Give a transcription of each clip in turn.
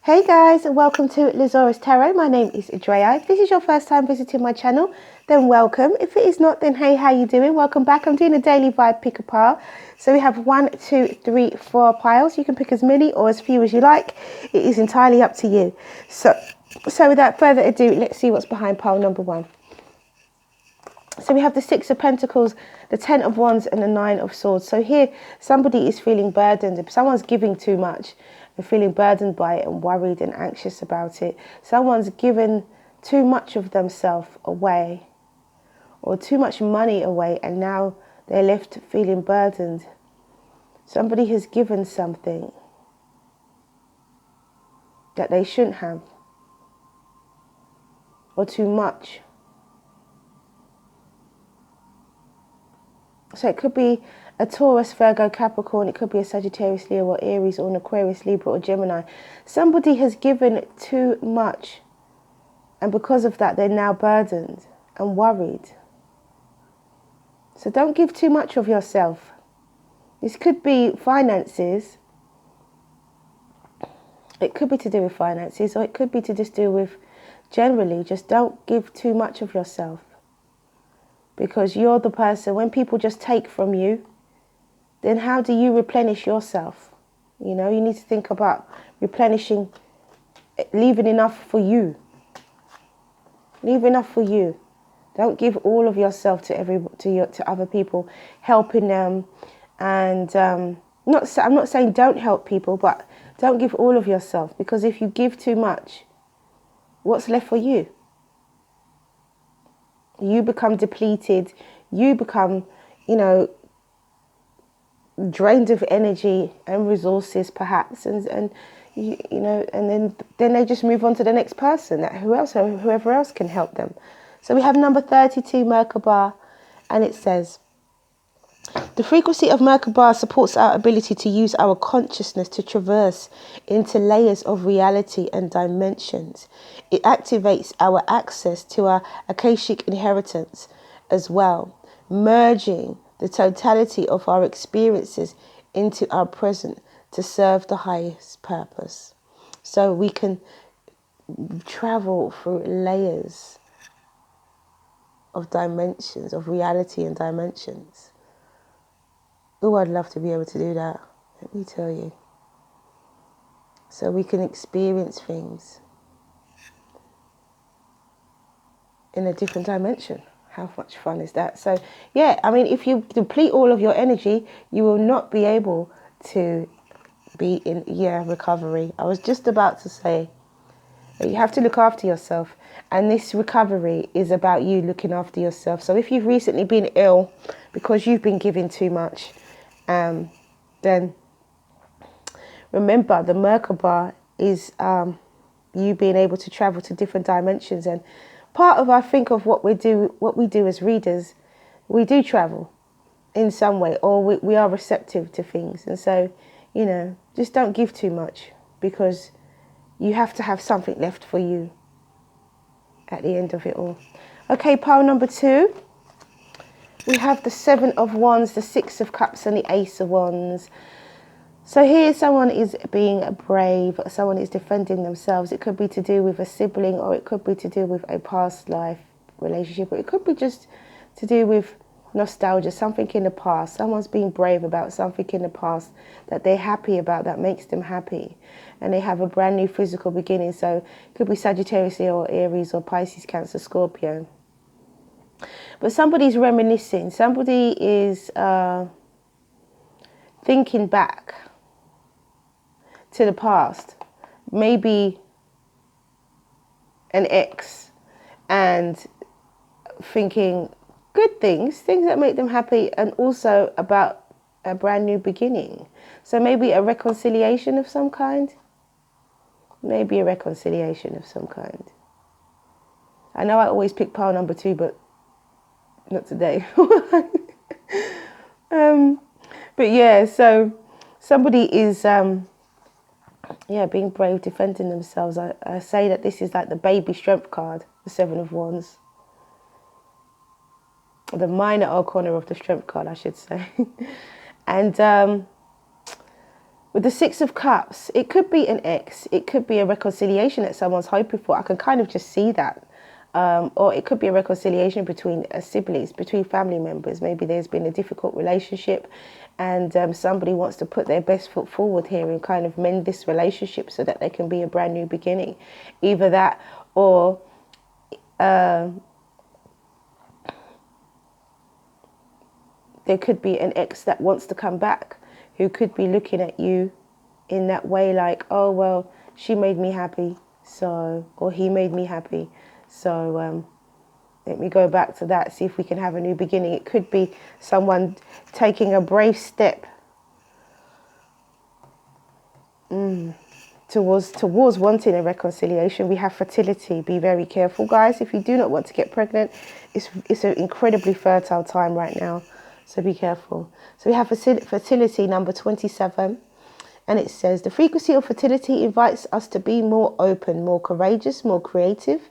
Hey guys, and welcome to Zarious Tarot. My name is Drea. If this is your first time visiting my channel, then welcome. If it is not, then hey, how you doing? Welcome back. I'm doing a daily vibe pick a pile. So we have 1, 2, 3, 4 piles. You can pick as many or as few as you like. It is entirely up to you. So without further ado, let's see what's behind pile number 1. So we have the 6 of Pentacles, the 10 of Wands, and the 9 of Swords. So here, somebody is feeling burdened. If someone's giving too much and feeling burdened by it and worried and anxious about it, someone's given too much of themselves away or too much money away, and now they're left feeling burdened. Somebody has given something that they shouldn't have, or too much. So it could be a Taurus, Virgo, Capricorn. It could be a Sagittarius, Leo, or Aries, or an Aquarius, Libra, or Gemini. Somebody has given too much, and because of that, they're now burdened and worried. So don't give too much of yourself. This could be finances. It could be to do with finances, or it could be to just do with generally, just don't give too much of yourself. Because you're the person, when people just take from you, then how do you replenish yourself? You know, you need to think about replenishing, leaving enough for you. Leave enough for you. Don't give all of yourself to other people, helping them. And I'm not saying don't help people, but don't give all of yourself. Because if you give too much, what's left for you? You become depleted. You become, drained of energy and resources, perhaps, and then they just move on to the next person, whoever else can help them. So we have number 32, Merkaba, and it says, the frequency of Merkaba supports our ability to use our consciousness to traverse into layers of reality and dimensions. It activates our access to our Akashic inheritance as well, merging the totality of our experiences into our present to serve the highest purpose. So we can travel through layers of dimensions, of reality and dimensions. Oh, I'd love to be able to do that, let me tell you. So we can experience things in a different dimension. How much fun is that? So, yeah, I mean, if you deplete all of your energy, you will not be able to be in, recovery. I was just about to say that you have to look after yourself. And this recovery is about you looking after yourself. So if you've recently been ill because you've been giving too much, then remember the Merkaba is you being able to travel to different dimensions. And part of, I think, of what we do as readers, we do travel in some way, or we are receptive to things. And so, just don't give too much, because you have to have something left for you at the end of it all. Okay, pile number 2. We have the 7 of Wands, the 6 of Cups, and the Ace of Wands. So here someone is being brave, someone is defending themselves. It could be to do with a sibling, or it could be to do with a past life relationship, or it could be just to do with nostalgia, something in the past. Someone's being brave about something in the past that they're happy about, that makes them happy. And they have a brand new physical beginning. So it could be Sagittarius, or Aries, or Pisces, Cancer, Scorpio. But somebody's reminiscing. Somebody is thinking back to the past. Maybe an ex, and thinking good things that make them happy, and also about a brand new beginning. So maybe a reconciliation of some kind. Maybe a reconciliation of some kind. I know I always pick pile number 2, but not today. But yeah, so somebody is being brave, defending themselves. I say that this is like the baby strength card, the 7 of Wands. The minor arcana of the strength card, I should say. And With the Six of Cups, it could be an ex. It could be a reconciliation that someone's hoping for. I can kind of just see that. Or it could be a reconciliation between siblings, between family members. Maybe there's been a difficult relationship and somebody wants to put their best foot forward here and kind of mend this relationship so that there can be a brand new beginning. Either that or there could be an ex that wants to come back, who could be looking at you in that way like, oh, well, she made me happy, so, or he made me happy, so let me go back to that, see if we can have a new beginning. It could be someone taking a brave step towards wanting a reconciliation. We have fertility. Be very careful, guys. If you do not want to get pregnant, it's an incredibly fertile time right now. So be careful. So we have fertility number 27. And it says, the frequency of fertility invites us to be more open, more courageous, more creative,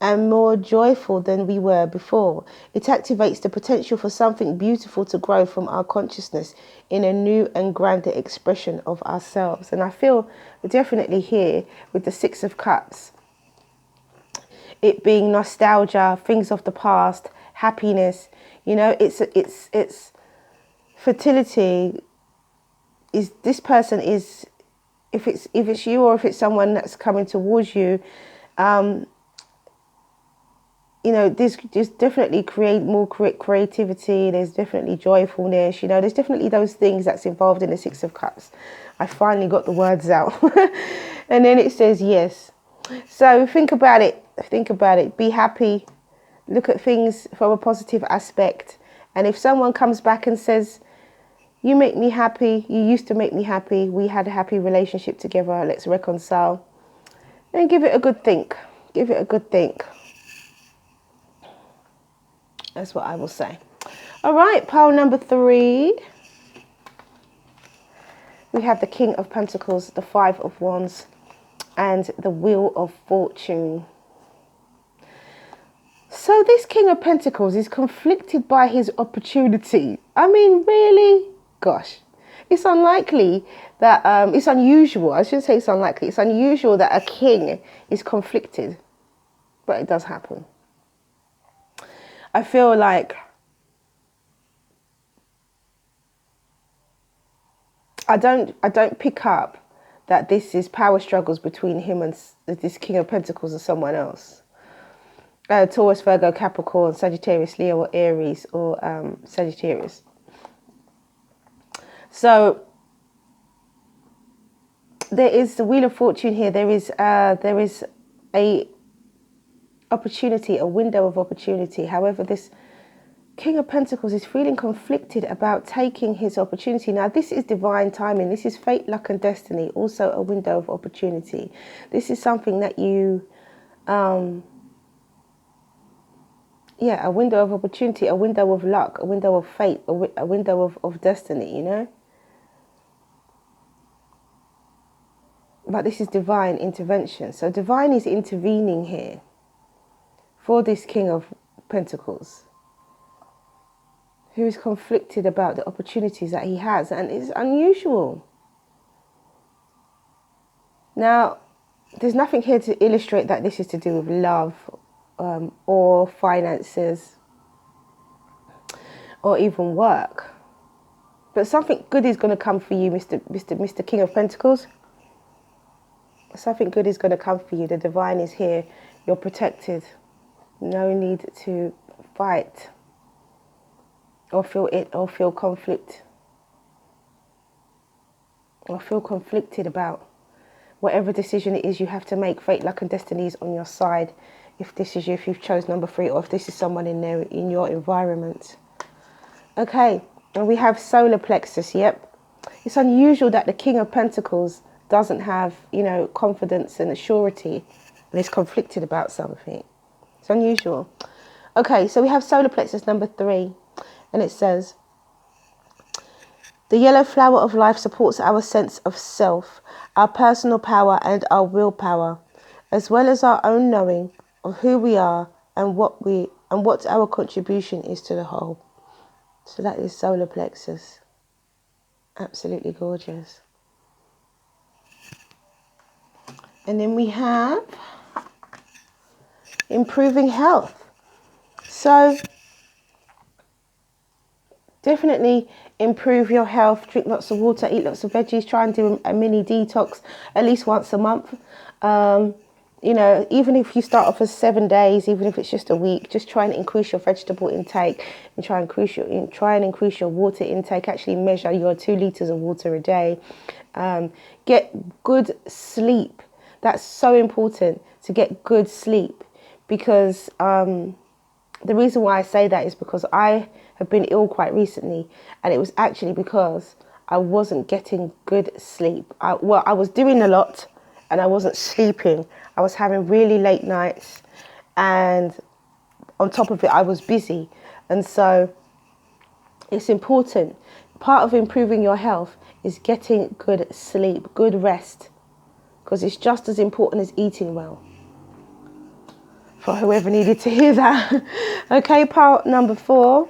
and more joyful than we were before. It activates the potential for something beautiful to grow from our consciousness in a new and grander expression of ourselves. And I feel definitely here with the Six of Cups, it being nostalgia, things of the past, happiness. You know, it's fertility. Is this person is, if it's you or if it's someone that's coming towards you, you know, there's definitely more creativity. There's definitely joyfulness. You know, there's definitely those things that's involved in the Six of Cups. I finally got the words out. And then it says yes. So think about it. Think about it. Be happy. Look at things from a positive aspect. And if someone comes back and says, you make me happy, you used to make me happy, we had a happy relationship together, let's reconcile, then give it a good think. Give it a good think. That's what I will say. All right, pile number 3. We have the King of Pentacles, the Five of Wands, and the Wheel of Fortune. So this King of Pentacles is conflicted by his opportunity. I mean, really? Gosh. It's unlikely that, it's unusual. I shouldn't say it's unlikely. It's unusual that a king is conflicted. But it does happen. I feel like I don't pick up that this is power struggles between him and this King of Pentacles and someone else. Taurus, Virgo, Capricorn, Sagittarius, Leo, or Aries, or Sagittarius. So there is the Wheel of Fortune here. There is a opportunity, a window of opportunity. However, this King of Pentacles is feeling conflicted about taking his opportunity. Now, this is divine timing. This is fate, luck, and destiny. Also a window of opportunity. This is something that you, a window of opportunity, a window of luck, a window of fate, a window of destiny, you know? But this is divine intervention. So divine is intervening here for this King of Pentacles, who is conflicted about the opportunities that he has, and it's unusual. Now, there's nothing here to illustrate that this is to do with love or finances or even work. But something good is going to come for you, Mr. King of Pentacles. Something good is going to come for you. The divine is here. You're protected. No need to fight or feel conflict or feel conflicted about whatever decision it is you have to make. Fate, luck, and destiny is on your side. If this is you, if you've chose number 3, or if this is someone in there in your environment. Okay, and we have solar plexus. Yep, it's unusual that the King of Pentacles doesn't have, you know, confidence and surety, and is conflicted about something. It's unusual. Okay, so we have solar plexus number 3, and it says, the yellow flower of life supports our sense of self, our personal power, and our willpower, as well as our own knowing of who we are and what our contribution is to the whole. So that is solar plexus. Absolutely gorgeous. And then we have improving health. So definitely improve your health, drink lots of water, eat lots of veggies, try and do a mini detox at least once a month. You know, even if you start off as 7 days, even if it's just a week, just try and increase your vegetable intake and try and increase your water intake. Actually measure your 2 liters of water a day. Get good sleep. That's so important, to get good sleep, because the reason why I say that is because I have been ill quite recently, and it was actually because I wasn't getting good sleep. I was doing a lot and I wasn't sleeping. I was having really late nights, and on top of it I was busy. And so it's important. Part of improving your health is getting good sleep, good rest, because it's just as important as eating well. For whoever needed to hear that. Okay, part number 4.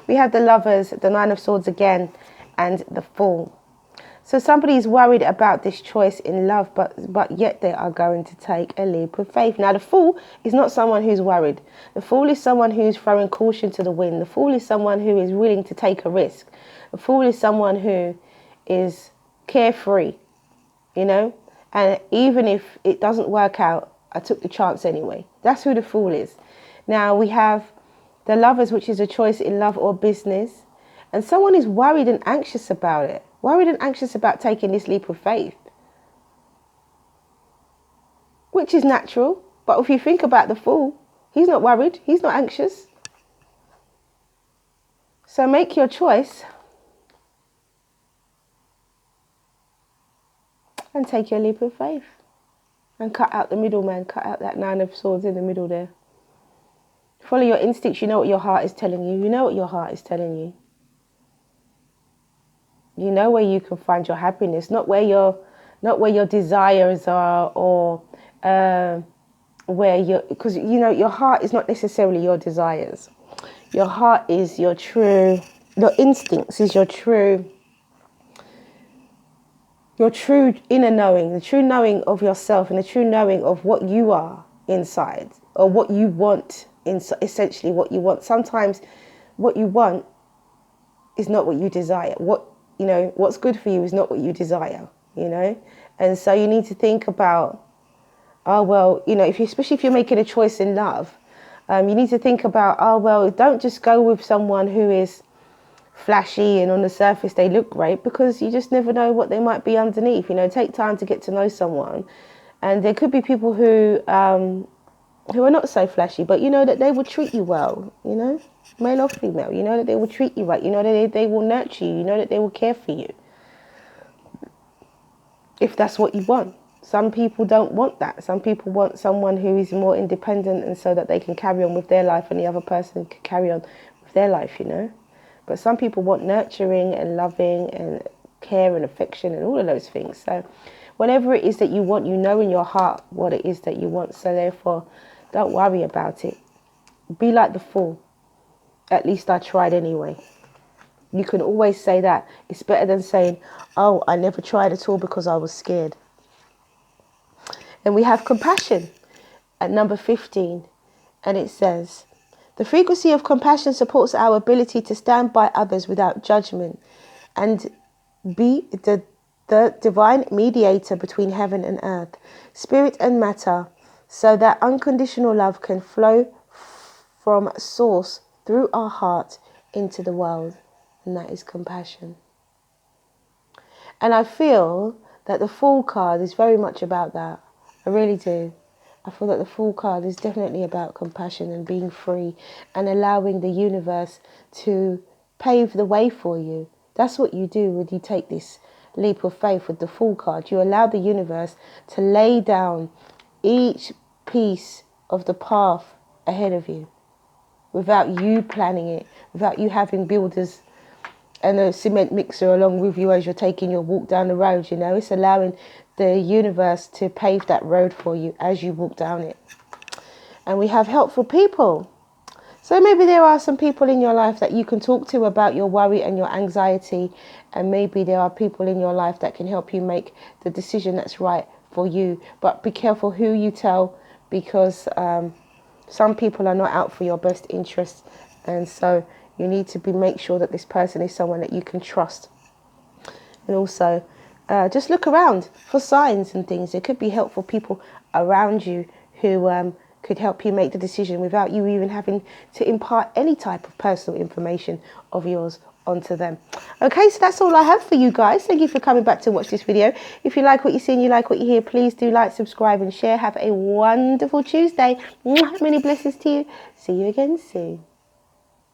We have the Lovers, the 9 of Swords again, and the Fool. So somebody is worried about this choice in love, but yet they are going to take a leap of faith. Now, the Fool is not someone who's worried. The Fool is someone who's throwing caution to the wind. The Fool is someone who is willing to take a risk. The Fool is someone who is carefree, you know, and even if it doesn't work out, I took the chance anyway. That's who the Fool is. Now we have the Lovers, which is a choice in love or business. And someone is worried and anxious about it. Worried and anxious about taking this leap of faith. Which is natural. But if you think about the Fool, he's not worried. He's not anxious. So make your choice. And take your leap of faith. And cut out the middleman. Cut out that 9 of Swords in the middle there. Follow your instincts. You know what your heart is telling you. You know what your heart is telling you. You know where you can find your happiness, not where your desires are, or because you know your heart is not necessarily your desires. Your heart is your instincts is your true inner knowing, the true knowing of yourself, and the true knowing of what you are inside, or what you want, essentially what you want. Sometimes what you want is not what you desire. What's good for you is not what you desire, you know? And so you need to think about, especially if you're making a choice in love, you need to think about, don't just go with someone who is flashy and on the surface they look great, because you just never know what they might be underneath. You know, take time to get to know someone. And there could be people who are not so flashy, but you know that they will treat you well, you know? Male or female, you know that they will treat you right, you know that they will nurture you, you know that they will care for you, if that's what you want. Some people don't want that. Some people want someone who is more independent, and so that they can carry on with their life and the other person can carry on with their life, you know. But some people want nurturing and loving and care and affection and all of those things. So whatever it is that you want, you know in your heart what it is that you want. So therefore, don't worry about it. Be like the Fool. At least I tried anyway. You can always say that. It's better than saying, oh, I never tried at all because I was scared. And we have compassion at number 15. And it says, the frequency of compassion supports our ability to stand by others without judgment and be the divine mediator between heaven and earth, spirit and matter, so that unconditional love can flow from source through our heart into the world. And that is compassion. And I feel that the Fool card is very much about that. I really do. I feel that the Fool card is definitely about compassion and being free and allowing the universe to pave the way for you. That's what you do when you take this leap of faith with the Fool card. You allow the universe to lay down each piece of the path ahead of you without you planning it, without you having builders and a cement mixer along with you as you're taking your walk down the road. You know, it's allowing the universe to pave that road for you as you walk down it. And we have helpful people. So maybe there are some people in your life that you can talk to about your worry and your anxiety, and maybe there are people in your life that can help you make the decision that's right for you. But be careful who you tell, because some people are not out for your best interests, and so you need to make sure that this person is someone that you can trust. And also, just look around for signs and things. There could be helpful people around you who could help you make the decision without you even having to impart any type of personal information of yours onto them. Okay, so that's all I have for you guys. Thank you for coming back to watch this video. If you like what you see and you like what you hear, please do like, subscribe and share. Have a wonderful Tuesday. Mwah, many blessings to you. See you again soon.